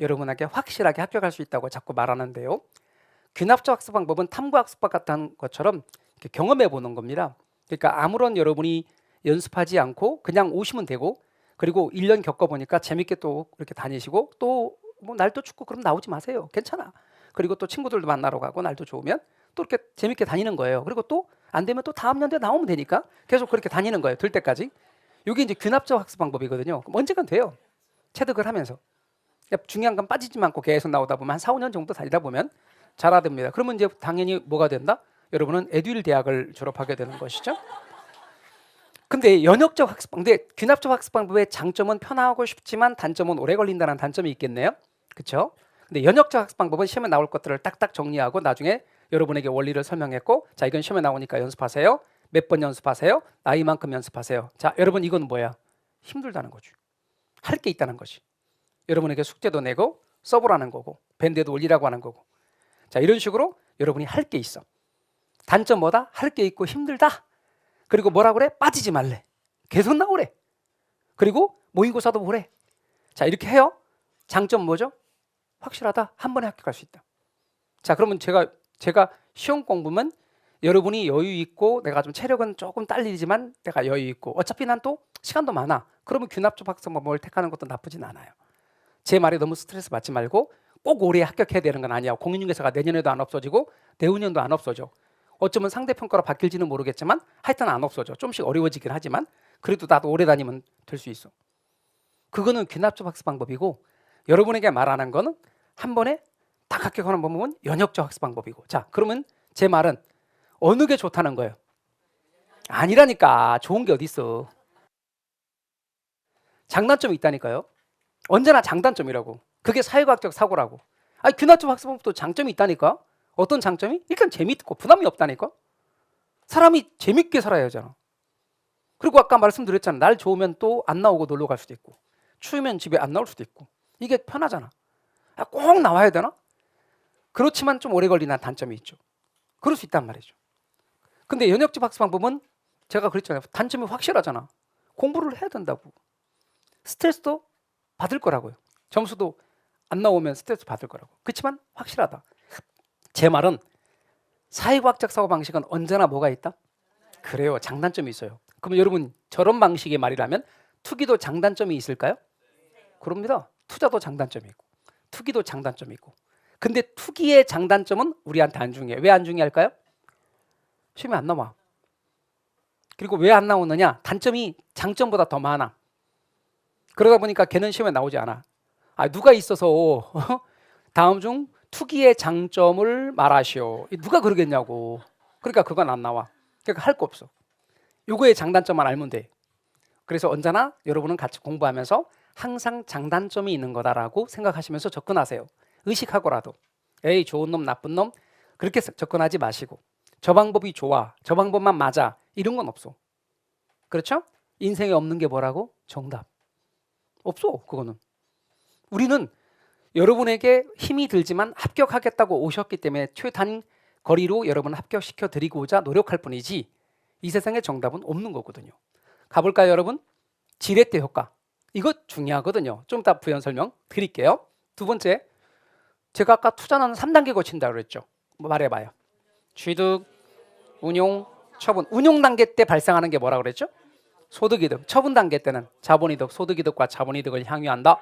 여러분에게 확실하게 합격할 수 있다고 자꾸 말하는데요. 귀납적 학습 방법은 탐구학습법 같은 것처럼 이렇게 경험해 보는 겁니다. 그러니까 아무런 여러분이 연습하지 않고 그냥 오시면 되고 그리고 1년 겪어보니까 재밌게 또 이렇게 다니시고 또 뭐 날도 춥고 그럼 나오지 마세요. 괜찮아. 그리고 또 친구들도 만나러 가고 날도 좋으면 또 이렇게 재밌게 다니는 거예요. 그리고 또 안 되면 또 다음 연도에 나오면 되니까 계속 그렇게 다니는 거예요. 될 때까지. 이게 이제 귀납적 학습 방법이거든요. 그럼 언젠간 돼요. 체득을 하면서. 중요한 건 빠지지 않고 계속 나오다 보면 한 4, 5년 정도 다니다 보면 잘하됩니다. 그러면 이제 당연히 뭐가 된다? 여러분은 에듀윌 대학을 졸업하게 되는 것이죠. 근데 연역적 학습 방법, 근데 귀납적 학습 방법의 장점은 편하고 쉽지만 단점은 오래 걸린다는 단점이 있겠네요. 그렇죠? 근데 연역적 학습 방법은 시험에 나올 것들을 딱딱 정리하고 나중에 여러분에게 원리를 설명했고 자 이건 시험에 나오니까 연습하세요. 몇 번 연습하세요. 나이만큼 연습하세요. 자 여러분 이건 뭐야? 힘들다는 거죠. 할 게 있다는 것이. 여러분에게 숙제도 내고 써보라는 거고 밴드에도 올리라고 하는 거고 자 이런 식으로 여러분이 할 게 있어. 단점 뭐다? 할 게 있고 힘들다. 그리고 뭐라 그래? 빠지지 말래. 계속 나오래. 그리고 모의고사도 보래. 자 이렇게 해요. 장점 뭐죠? 확실하다. 한 번에 합격할 수 있다. 자 그러면 제가 시험 공부면 여러분이 여유 있고 내가 좀 체력은 조금 딸리지만 내가 여유 있고 어차피 난 또 시간도 많아. 그러면 귀납적 학습 방법을 택하는 것도 나쁘진 않아요. 제 말에 너무 스트레스 받지 말고 꼭 올해 합격해야 되는 건 아니야. 공인중개사가 내년에도 안 없어지고 내후년도 안 없어져. 어쩌면 상대평가로 바뀔지는 모르겠지만 하여튼 안 없어져. 좀씩 어려워지긴 하지만 그래도 나도 오래 다니면 될 수 있어. 그거는 귀납적 학습 방법이고 여러분에게 말하는 거는 한 번에 딱 합격하는 방법은 연역적 학습 방법이고 자 그러면 제 말은 어느 게 좋다는 거예요? 아니라니까. 좋은 게 어디 있어. 장단점이 있다니까요. 언제나 장단점이라고. 그게 사회과학적 사고라고. 아니 귀납적 학습 방법도 장점이 있다니까. 어떤 장점이? 일단 재미있고 부담이 없다니까. 사람이 재밌게 살아야 하잖아. 그리고 아까 말씀드렸잖아. 날 좋으면 또 안 나오고 놀러 갈 수도 있고 추우면 집에 안 나올 수도 있고 이게 편하잖아. 꼭 나와야 되나? 그렇지만 좀 오래 걸리는 단점이 있죠. 그럴 수 있단 말이죠. 근데 연역적 학습 방법은 제가 그랬잖아요. 단점이 확실하잖아. 공부를 해야 된다고. 스트레스도 받을 거라고요. 점수도 안 나오면 스트레스 받을 거라고. 그렇지만 확실하다. 제 말은 사회과학적 사고방식은 언제나 뭐가 있다? 그래요. 장단점이 있어요. 그럼 여러분 저런 방식의 말이라면 투기도 장단점이 있을까요? 그럽니다. 투자도 장단점이 있고 투기도 장단점이 있고. 근데 투기의 장단점은 우리한테 안 중요해요. 왜 안 중요할까요? 시험에 안 나와. 그리고 왜 안 나오느냐? 단점이 장점보다 더 많아. 그러다 보니까 걔는 시험에 나오지 않아. 누가 있어서 다음 중 투기의 장점을 말하시오. 누가 그러겠냐고. 그러니까 그건 안 나와. 그러니까 할 거 없어. 요거의 장단점만 알면 돼. 그래서 언제나 여러분은 같이 공부하면서 항상 장단점이 있는 거다라고 생각하시면서 접근하세요. 의식하고라도. 에이 좋은 놈 나쁜 놈 그렇게 접근하지 마시고 저 방법이 좋아 저 방법만 맞아 이런 건 없어. 그렇죠? 인생에 없는 게 뭐라고? 정답. 없어 그거는. 우리는 여러분에게 힘이 들지만 합격하겠다고 오셨기 때문에 최단 거리로 여러분을 합격시켜 드리고자 노력할 뿐이지 이 세상에 정답은 없는 거거든요. 가볼까요 여러분? 지렛대 효과. 이거 중요하거든요. 좀 이따 부연 설명 드릴게요. 두 번째, 제가 아까 투자는 3단계 거친다고 그랬죠. 말해봐요. 취득, 운용, 처분. 운용 단계 때 발생하는 게 뭐라고 그랬죠? 소득이득. 처분 단계 때는 자본이득, 소득이득과 자본이득을 향유한다.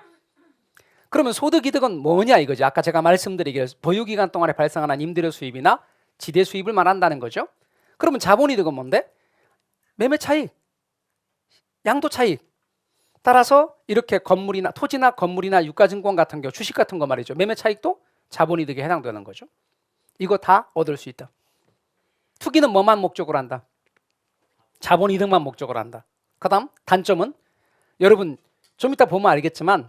그러면 소득이득은 뭐냐 이거죠. 아까 제가 말씀드리기를 보유기간 동안에 발생하는 임대료 수입이나 지대 수입을 말한다는 거죠. 그러면 자본이득은 뭔데? 매매 차익, 양도 차익. 따라서 이렇게 건물이나 토지나 건물이나 유가증권 같은 경우 주식 같은 거 말이죠. 매매 차익도 자본이득에 해당되는 거죠. 이거 다 얻을 수 있다. 투기는 뭐만 목적으로 한다? 자본이득만 목적으로 한다. 그 다음 단점은 여러분 좀 이따 보면 알겠지만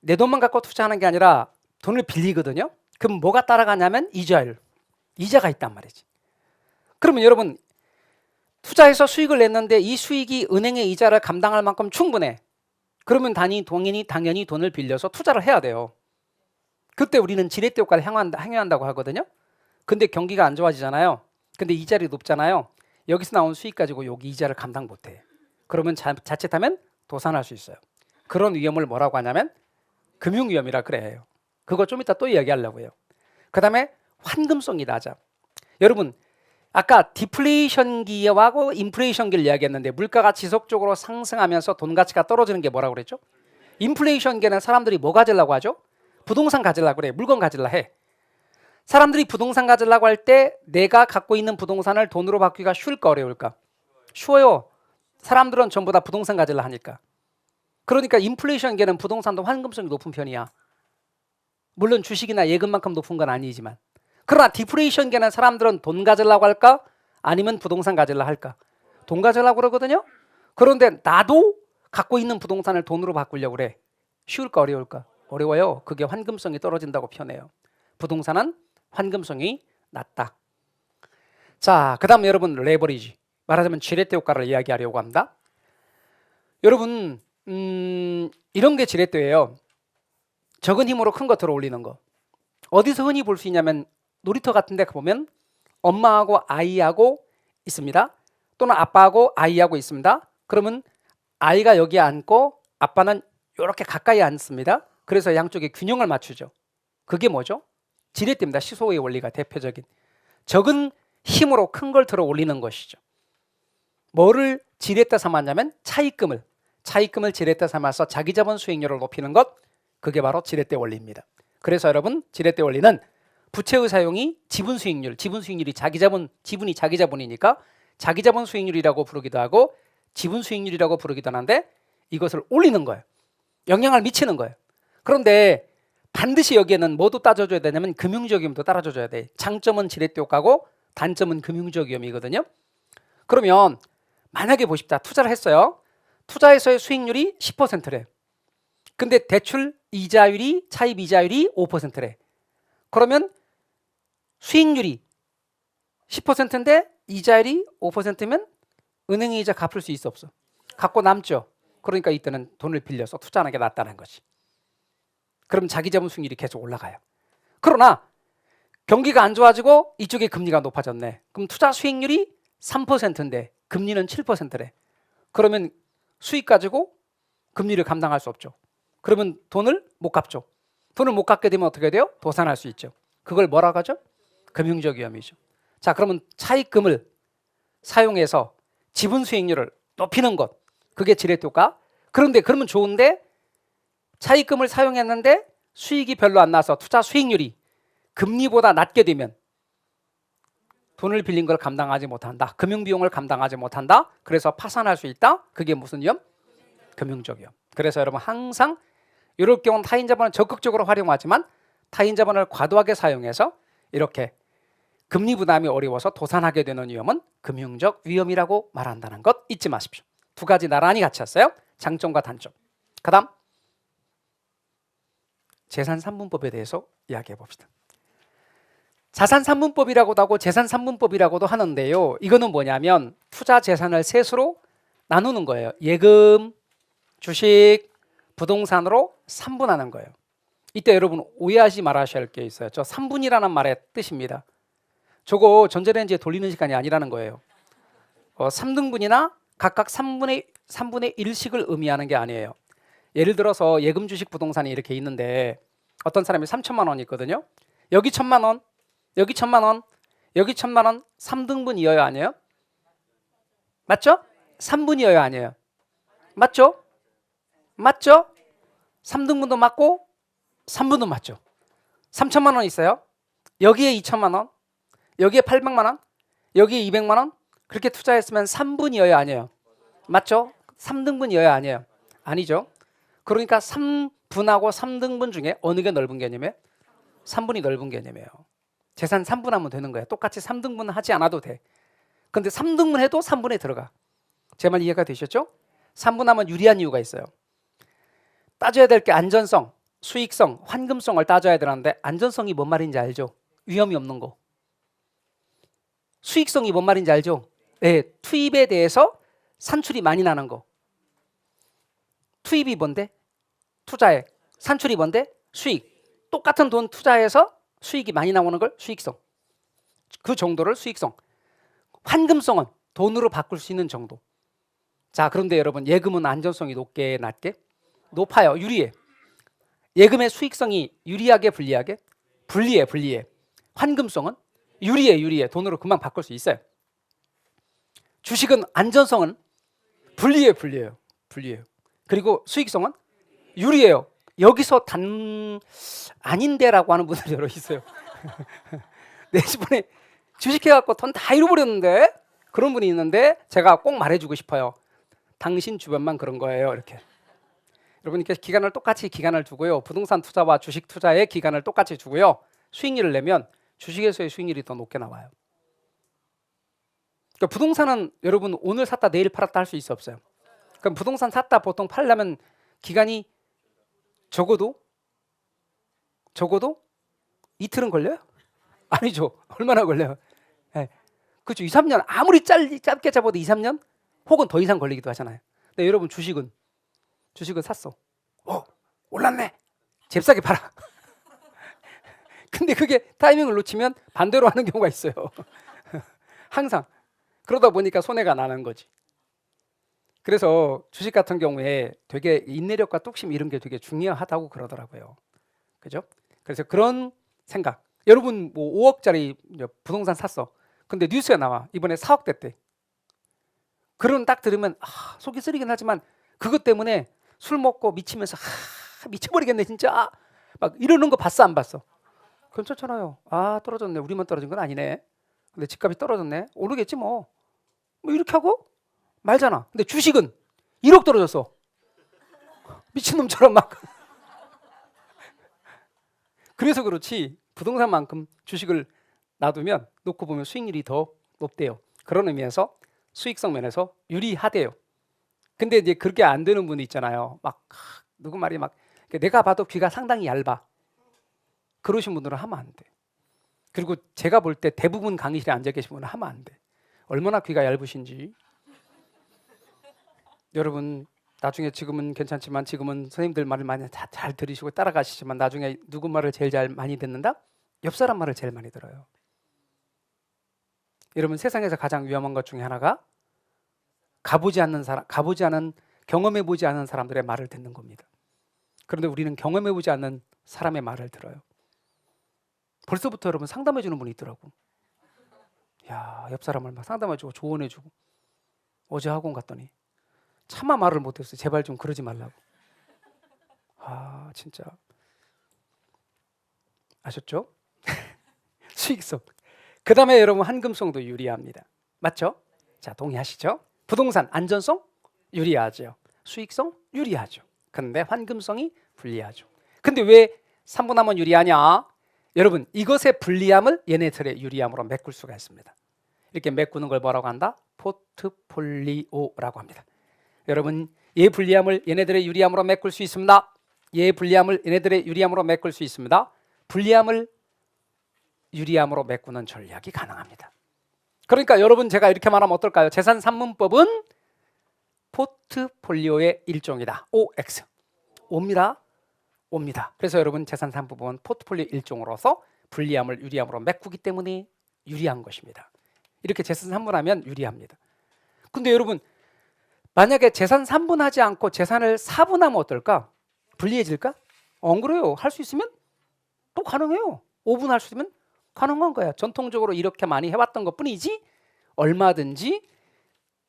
내 돈만 갖고 투자하는 게 아니라 돈을 빌리거든요. 그럼 뭐가 따라가냐면 이자율. 이자가 있단 말이지. 그러면 여러분 투자해서 수익을 냈는데 이 수익이 은행의 이자를 감당할 만큼 충분해. 그러면 당연히 돈을 빌려서 투자를 해야 돼요. 그때 우리는 지렛대 효과를 향유한다고 하거든요. 근데 경기가 안 좋아지잖아요. 근데 이자율이 높잖아요. 여기서 나온 수익 가지고 여기 이자를 감당 못해. 그러면 자칫하면 도산할 수 있어요. 그런 위험을 뭐라고 하냐면 금융위험이라 그래요. 그거 좀 이따 또 이야기하려고 해요. 그 다음에 환금성이 낮아. 여러분 아까 디플레이션기하고 인플레이션기를 이야기했는데 물가가 지속적으로 상승하면서 돈 가치가 떨어지는 게 뭐라고 그랬죠? 인플레이션기는 사람들이 뭐 가지려고 하죠? 부동산 가지려고 그래. 물건 가지려 해. 사람들이 부동산 가지려고 할 때 내가 갖고 있는 부동산을 돈으로 바꾸기가 쉬울까 어려울까? 쉬워요. 사람들은 전부 다 부동산 가지려 하니까. 그러니까 인플레이션계는 부동산도 환금성이 높은 편이야. 물론 주식이나 예금만큼 높은 건 아니지만. 그러나 디플레이션계는 사람들은 돈 가지려고 할까? 아니면 부동산 가지려 할까? 돈 가지려고 그러거든요. 그런데 나도 갖고 있는 부동산을 돈으로 바꾸려고 그래. 쉬울까 어려울까? 어려워요. 그게 환금성이 떨어진다고 표현해요. 부동산은 환금성이 낮다. 자, 그 다음에 여러분 레버리지. 말하자면 지렛대 효과를 이야기하려고 합니다. 여러분 이런 게 지렛대예요. 적은 힘으로 큰 거 들어 올리는 거. 어디서 흔히 볼 수 있냐면 놀이터 같은 데 보면 엄마하고 아이하고 있습니다. 또는 아빠하고 아이하고 있습니다. 그러면 아이가 여기에 앉고 아빠는 이렇게 가까이 앉습니다. 그래서 양쪽에 균형을 맞추죠. 그게 뭐죠? 지렛대입니다. 시소의 원리가 대표적인. 적은 힘으로 큰 걸 들어 올리는 것이죠. 뭐를 지렛대 삼았냐면 차입금을 지렛대 삼아서 자기 자본 수익률을 높이는 것, 그게 바로 지렛대 원리입니다. 그래서 여러분 지렛대 원리는 부채의 사용이 지분 수익률이 지분이 자기 자본이니까 자기 자본 수익률이라고 부르기도 하고 지분 수익률이라고 부르기도 하는데 이것을 올리는 거예요. 영향을 미치는 거예요. 그런데 반드시 여기에는 뭐도 따져줘야 되냐면 금융적 위험도 따라줘야 돼. 장점은 지렛대 효과고 단점은 금융적 위험이거든요. 그러면 만약에 보십시다. 투자를 했어요. 투자에서의 수익률이 10%래. 근데 대출 이자율이 차입 이자율이 5%래. 그러면 수익률이 10%인데 이자율이 5%면 은행의 이자 갚을 수 있어 없어? 갖고 남죠. 그러니까 이때는 돈을 빌려서 투자하는 게 낫다는 거지. 그럼 자기 자본 수익률이 계속 올라가요. 그러나 경기가 안 좋아지고 이쪽에 금리가 높아졌네. 그럼 투자 수익률이 3%인데 금리는 7%래. 그러면 수익 가지고 금리를 감당할 수 없죠. 그러면 돈을 못 갚죠. 돈을 못 갚게 되면 어떻게 돼요? 도산할 수 있죠. 그걸 뭐라고 하죠? 금융적 위험이죠. 자, 그러면 차입금을 사용해서 지분 수익률을 높이는 것, 그게 지렛대 효과. 그런데 그러면 좋은데 차입금을 사용했는데 수익이 별로 안 나서 투자 수익률이 금리보다 낮게 되면 돈을 빌린 걸 감당하지 못한다. 금융비용을 감당하지 못한다. 그래서 파산할 수 있다. 그게 무슨 위험? 금융적 위험. 그래서 여러분 항상 이럴 경우는 타인 자본을 적극적으로 활용하지만 타인 자본을 과도하게 사용해서 이렇게 금리 부담이 어려워서 도산하게 되는 위험은 금융적 위험이라고 말한다는 것 잊지 마십시오. 두 가지 나란히 같이 했어요. 장점과 단점. 그 다음 재산 3분법에 대해서 이야기해 봅시다. 자산 3분법이라고도 하고 재산 3분법이라고도 하는데요. 이거는 뭐냐면 투자 재산을 셋으로 나누는 거예요. 예금, 주식, 부동산으로 3분하는 거예요. 이때 여러분 오해하지 말아야 할 게 있어요. 저 3분이라는 말의 뜻입니다. 저거 전자레인지에 돌리는 시간이 아니라는 거예요. 3등분이나 각각 3분의 1씩을 의미하는 게 아니에요. 예를 들어서 예금, 주식, 부동산이 이렇게 있는데 어떤 사람이 3천만 원이 있거든요. 여기 1천만 원, 여기 1천만 원, 여기 1천만 원 3등분이어야 아니에요? 맞죠? 3분이어야 아니에요? 맞죠? 맞죠? 3등분도 맞고 3분도 맞죠. 3천만 원 있어요. 여기에 2천만 원, 여기에 800만 원, 여기에 200만 원 그렇게 투자했으면 3분이어야 아니에요? 맞죠? 3등분이어야 아니에요? 아니죠. 그러니까 3분하고 3등분 중에 어느 게 넓은 개념이에요? 3분이 넓은 개념이에요. 재산 3분하면 되는 거예요. 똑같이 3등분 하지 않아도 돼. 근데 3등분 해도 3분에 들어가. 제 말 이해가 되셨죠? 3분하면 유리한 이유가 있어요. 따져야 될 게 안전성, 수익성, 환금성을 따져야 되는데 안전성이 뭔 말인지 알죠? 위험이 없는 거. 수익성이 뭔 말인지 알죠? 네, 투입에 대해서 산출이 많이 나는 거. 투입이 뭔데? 투자액. 산출이 뭔데? 수익. 똑같은 돈 투자해서 수익이 많이 나오는 걸 수익성. 그 정도를 수익성. 환금성은 돈으로 바꿀 수 있는 정도. 자, 그런데 여러분 예금은 안전성이 높게 낮게? 높아요. 유리해. 예금의 수익성이 유리하게 불리하게? 불리해. 환금성은 유리해. 돈으로 금방 바꿀 수 있어요. 주식은 안전성은 불리해요. 그리고 수익성은 유리해요. 여기서 아닌데라고 하는 분들이 여러 있어요. 내 집안에 주식해갖고 돈 다 잃어버렸는데 그런 분이 있는데 제가 꼭 말해주고 싶어요. 당신 주변만 그런 거예요. 이렇게. 여러분께 기간을 두고요. 부동산 투자와 주식 투자의 기간을 똑같이 주고요. 수익률을 내면 주식에서의 수익률이 더 높게 나와요. 그러니까 부동산은 여러분 오늘 샀다 내일 팔았다 할 수 있어 없어요? 그럼 부동산 샀다 보통 팔려면 기간이 적어도 이틀은 걸려요? 아니죠. 얼마나 걸려요? 네. 그렇죠. 2, 3년 아무리 짧게 잡아도 2, 3년 혹은 더 이상 걸리기도 하잖아요. 근데 여러분 주식은 샀어. 올랐네. 잽싸게 팔아. 근데 그게 타이밍을 놓치면 반대로 하는 경우가 있어요. 항상. 그러다 보니까 손해가 나는 거지. 그래서 주식 같은 경우에 되게 인내력과 뚝심 이런 게 되게 중요하다고 그러더라고요. 그죠? 그래서 그런 생각. 여러분 뭐 5억짜리 부동산 샀어. 근데 뉴스에 나와. 이번에 4억 됐대. 그런 딱 들으면 속이 쓰리긴 하지만 그것 때문에 술 먹고 미치면서 미쳐버리겠네 진짜. 막 이러는 거 봤어 안 봤어? 괜찮잖아요. 떨어졌네. 우리만 떨어진 건 아니네. 근데 집값이 떨어졌네. 오르겠지 뭐 이렇게 하고 말잖아. 근데 주식은 1억 떨어졌어. 미친놈처럼 막. 그래서 그렇지 부동산만큼 주식을 놔두면 놓고 보면 수익률이 더 높대요. 그런 의미에서 수익성 면에서 유리하대요. 근데 이제 그렇게 안 되는 분이 있잖아요. 막 누구 말이 막 내가 봐도 귀가 상당히 얇아. 그러신 분들은 하면 안 돼. 그리고 제가 볼 때 대부분 강의실에 앉아 계신 분은 하면 안 돼. 얼마나 귀가 얇으신지. 여러분 나중에 지금은 괜찮지만 지금은 선생님들 말을 많이 잘 들으시고 따라가시지만 나중에 누구 말을 제일 잘 많이 듣는다? 옆 사람 말을 제일 많이 들어요. 여러분 세상에서 가장 위험한 것 중에 하나가 가보지 않은 경험해보지 않은 사람들의 말을 듣는 겁니다. 그런데 우리는 경험해보지 않는 사람의 말을 들어요. 벌써부터 여러분 상담해주는 분이 있더라고. 야, 옆 사람을 막 상담해주고 조언해주고. 어제 학원 갔더니 차마 말을 못했어요. 제발 좀 그러지 말라고. 아, 진짜 아셨죠? 수익성. 그 다음에 여러분 환금성도 유리합니다. 맞죠? 자, 동의하시죠? 부동산 안전성 유리하죠. 수익성 유리하죠. 근데 환금성이 불리하죠. 근데 왜 3분함은 유리하냐? 여러분 이것의 불리함을 얘네들의 유리함으로 메꿀 수가 있습니다. 이렇게 메꾸는 걸 뭐라고 한다? 포트폴리오라고 합니다. 여러분 얘 불리함을 얘네들의 유리함으로 메꿀 수 있습니다. 얘 불리함을 얘네들의 유리함으로 메꿀 수 있습니다. 불리함을 유리함으로 메꾸는 전략이 가능합니다. 그러니까 여러분 제가 이렇게 말하면 어떨까요? 재산 산문법은 포트폴리오의 일종이다. OX. 옵니다. 그래서 여러분 재산 산문법은 포트폴리오 일종으로서 불리함을 유리함으로 메꾸기 때문에 유리한 것입니다. 이렇게 재산 산분하면 유리합니다. 근데 여러분 만약에 재산 산분하지 않고 재산을 사분하면 어떨까? 불리해질까? 안 그래요. 할 수 있으면 또 가능해요. 5분 할 수 있으면 가능한 거야. 전통적으로 이렇게 많이 해왔던 것뿐이지 얼마든지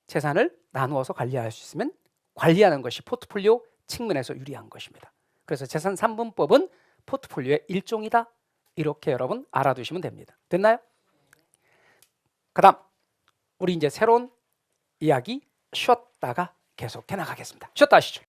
재산을 나누어서 관리할 수 있으면 관리하는 것이 포트폴리오 측면에서 유리한 것입니다. 그래서 재산 산분법은 포트폴리오의 일종이다. 이렇게 여러분 알아두시면 됩니다. 됐나요? 그 다음 우리 이제 새로운 이야기 쉬었다가 계속해 나가겠습니다. 쉬었다 하시죠.